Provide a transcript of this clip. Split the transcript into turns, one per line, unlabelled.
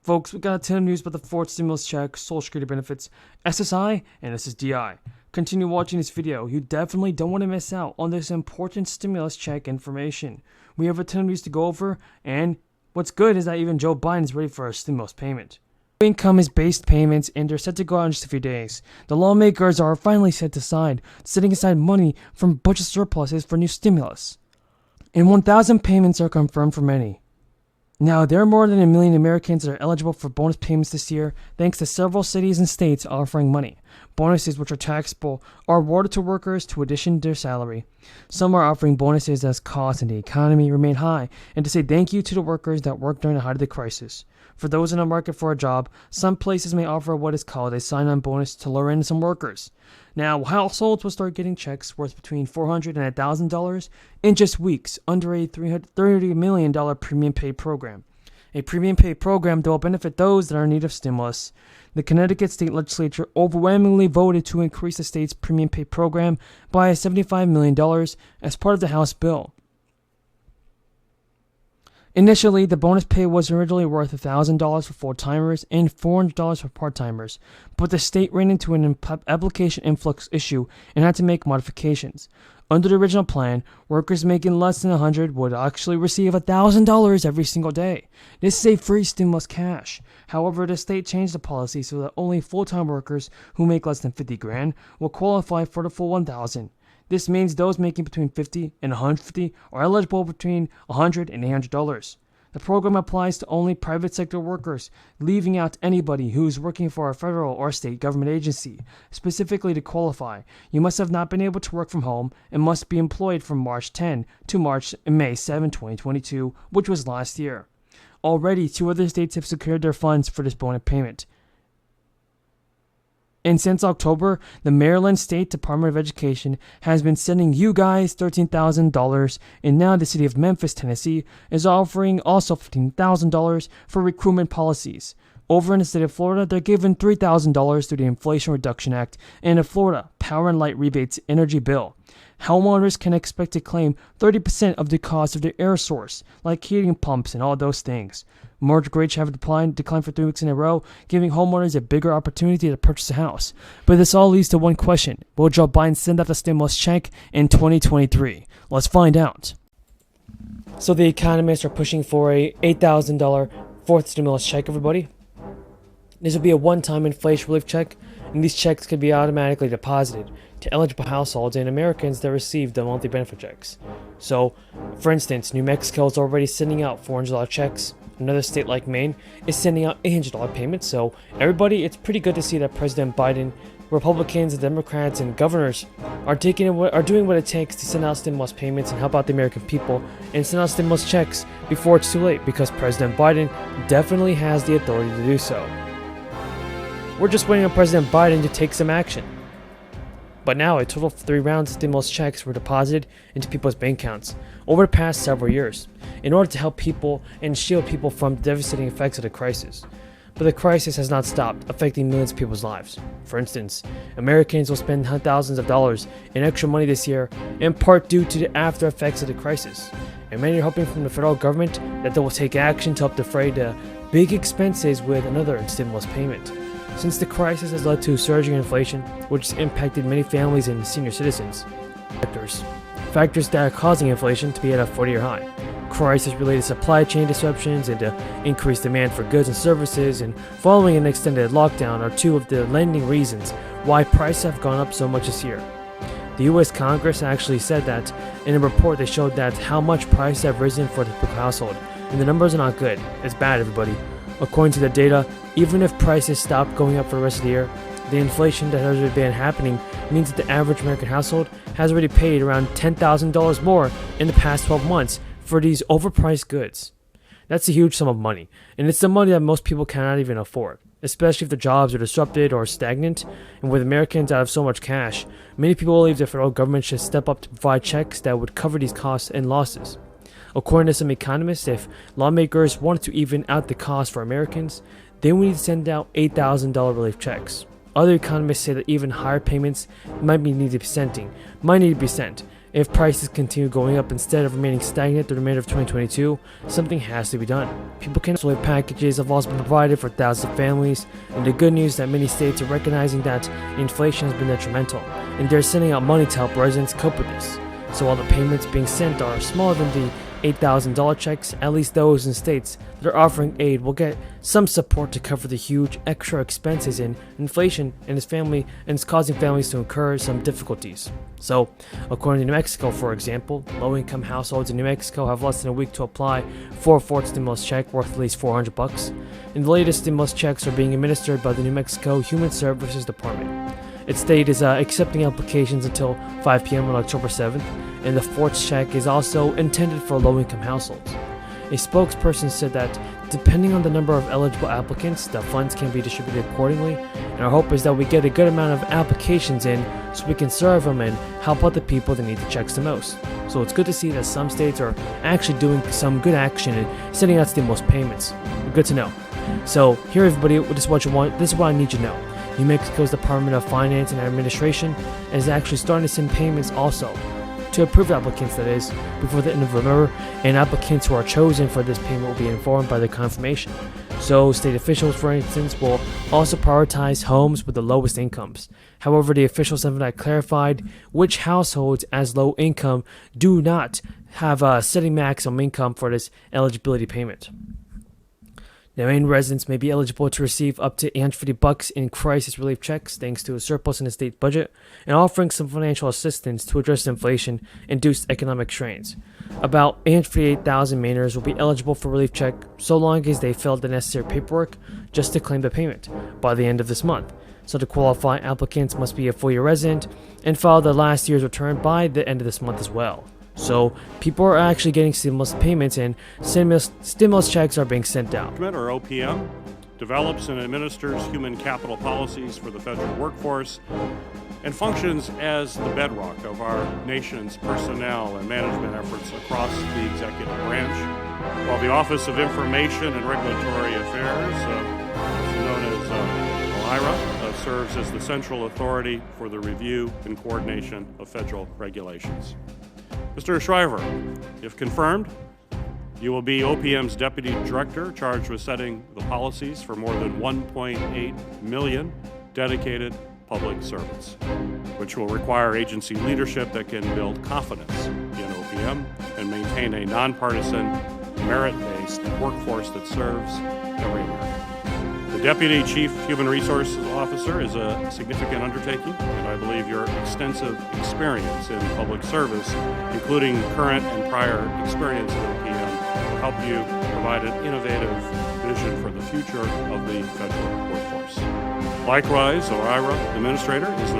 Folks, we got a ton of news about the fourth stimulus check, Social Security benefits, SSI and SSDI. Continue watching this video. You definitely don't want to miss out on this important stimulus check information. We have a ton of news to go over, and what's good is that even Joe Biden is ready for a stimulus payment. Income is based payments, and they're set to go out in just a few days. The lawmakers are finally setting aside money from budget surpluses for new stimulus. And 1,000 payments are confirmed for many. Now, there are more than 1 million Americans that are eligible for bonus payments this year, thanks to several cities and states offering money. Bonuses, which are taxable, are awarded to workers to addition to their salary. Some are offering bonuses as costs in the economy remain high, and to say thank you to the workers that worked during the height of the crisis. For those in the market for a job, some places may offer what is called a sign-on bonus to lure in some workers. Now, households will start getting checks worth between $400 and $1,000 in just weeks under a $30 million premium pay program. A premium pay program that will benefit those that are in need of stimulus. The Connecticut State Legislature overwhelmingly voted to increase the state's premium pay program by $75 million as part of the House bill. Initially, the bonus pay was originally worth $1,000 for full-timers and $400 for part-timers, but the state ran into an application influx issue and had to make modifications. Under the original plan, workers making less than $100 would actually receive $1,000 every single day. This is a free stimulus cash. However, the state changed the policy so that only full-time workers who make less than $50,000 will qualify for the full $1,000. This means those making between $50 and $150 are eligible between $100 and $800. The program applies to only private sector workers, leaving out anybody who is working for a federal or state government agency. Specifically, to qualify, you must have not been able to work from home and must be employed from March 10 to May 7, 2022, which was last year. Already, 2 other states have secured their funds for this bonus payment. And since October, the Maryland State Department of Education has been sending you guys $13,000, and now the city of Memphis, Tennessee is offering also $15,000 for recruitment policies. Over in the state of Florida, they're giving $3,000 through the Inflation Reduction Act and the Florida Power and Light Rebates Energy Bill. Homeowners can expect to claim 30% of the cost of their air source, like heating pumps and all those things. Mortgage rates have declined for 3 weeks in a row, giving homeowners a bigger opportunity to purchase a house. But this all leads to one question. Will Joe Biden send out the stimulus check in 2023? Let's find out. So the economists are pushing for a $8,000 fourth stimulus check, everybody. This will be a one-time inflation relief check, and these checks could be automatically deposited to eligible households and Americans that receive the monthly benefit checks. So, for instance, New Mexico is already sending out $400 checks. Another state like Maine is sending out $800 payments. So, everybody, it's pretty good to see that President Biden, Republicans, and Democrats, and governors are doing what it takes to send out stimulus payments and help out the American people and send out stimulus checks before it's too late, because President Biden definitely has the authority to do so. We're just waiting on President Biden to take some action. But now, a total of 3 rounds of stimulus checks were deposited into people's bank accounts over the past several years in order to help people and shield people from the devastating effects of the crisis. But the crisis has not stopped affecting millions of people's lives. For instance, Americans will spend thousands of dollars in extra money this year, in part due to the after effects of the crisis. And many are hoping from the federal government that they will take action to help defray the big expenses with another stimulus payment. Since the crisis has led to surging inflation, which has impacted many families and senior citizens. Factors that are causing inflation to be at a 40-year high. Crisis-related supply chain disruptions and increased demand for goods and services, and following an extended lockdown are 2 of the leading reasons why prices have gone up so much this year. The U.S. Congress actually said that in a report they showed that how much prices have risen for the typical household, and the numbers are not good. It's bad, everybody. According to the data, even if prices stop going up for the rest of the year, the inflation that has already been happening means that the average American household has already paid around $10,000 more in the past 12 months for these overpriced goods. That's a huge sum of money, and it's the money that most people cannot even afford, especially if their jobs are disrupted or stagnant. And with Americans out of so much cash, many people believe the federal government should step up to provide checks that would cover these costs and losses. According to some economists, if lawmakers wanted to even out the cost for Americans, then we need to send out $8,000 relief checks. Other economists say that even higher payments might need to be sent, If prices continue going up instead of remaining stagnant through the remainder of 2022, something has to be done. People can relief packages have also been provided for thousands of families, and the good news is that many states are recognizing that inflation has been detrimental, and they're sending out money to help residents cope with this. So while the payments being sent are smaller than the $8,000 checks, at least those in states that are offering aid will get some support to cover the huge extra expenses in inflation and it's causing families to incur some difficulties. So, according to New Mexico, for example, low-income households in New Mexico have less than a week to apply for a fourth stimulus check worth at least $400, and the latest stimulus checks are being administered by the New Mexico Human Services Department. Its state is accepting applications until 5 p.m. on October 7th, and the fourth check is also intended for low-income households. A spokesperson said that depending on the number of eligible applicants, the funds can be distributed accordingly, and our hope is that we get a good amount of applications in so we can serve them and help out the people that need the checks the most. So it's good to see that some states are actually doing some good action and sending out stimulus payments. Good to know. So here, everybody, this is what I need you to know. New Mexico's Department of Finance and Administration is actually starting to send payments also to approved applicants, that is, before the end of November, and applicants who are chosen for this payment will be informed by the confirmation. So state officials, for instance, will also prioritize homes with the lowest incomes. However, the officials have not clarified which households as low income do not have a setting maximum income for this eligibility payment. Now, Maine residents may be eligible to receive up to $850 in crisis relief checks thanks to a surplus in the state budget and offering some financial assistance to address inflation-induced economic strains. About 858,000 Mainers will be eligible for relief check so long as they fill the necessary paperwork just to claim the payment by the end of this month. So to qualify, applicants must be a full-year resident and file their last year's return by the end of this month as well. So people are actually getting stimulus payments and stimulus checks are being sent out.
Or OPM develops and administers human capital policies for the federal workforce and functions as the bedrock of our nation's personnel and management efforts across the executive branch, while the Office of Information and Regulatory Affairs, known as OIRA, serves as the central authority for the review and coordination of federal regulations. Mr. Shriver, if confirmed, you will be OPM's Deputy Director charged with setting the policies for more than 1.8 million dedicated public servants, which will require agency leadership that can build confidence in OPM and maintain a nonpartisan, merit-based workforce that serves every American. The Deputy Chief Human Resources Officer is a significant undertaking, and I believe your extensive experience in public service, including current and prior experience at OPM, will help you provide an innovative vision for the future of the federal workforce. Likewise, OIRA Administrator is an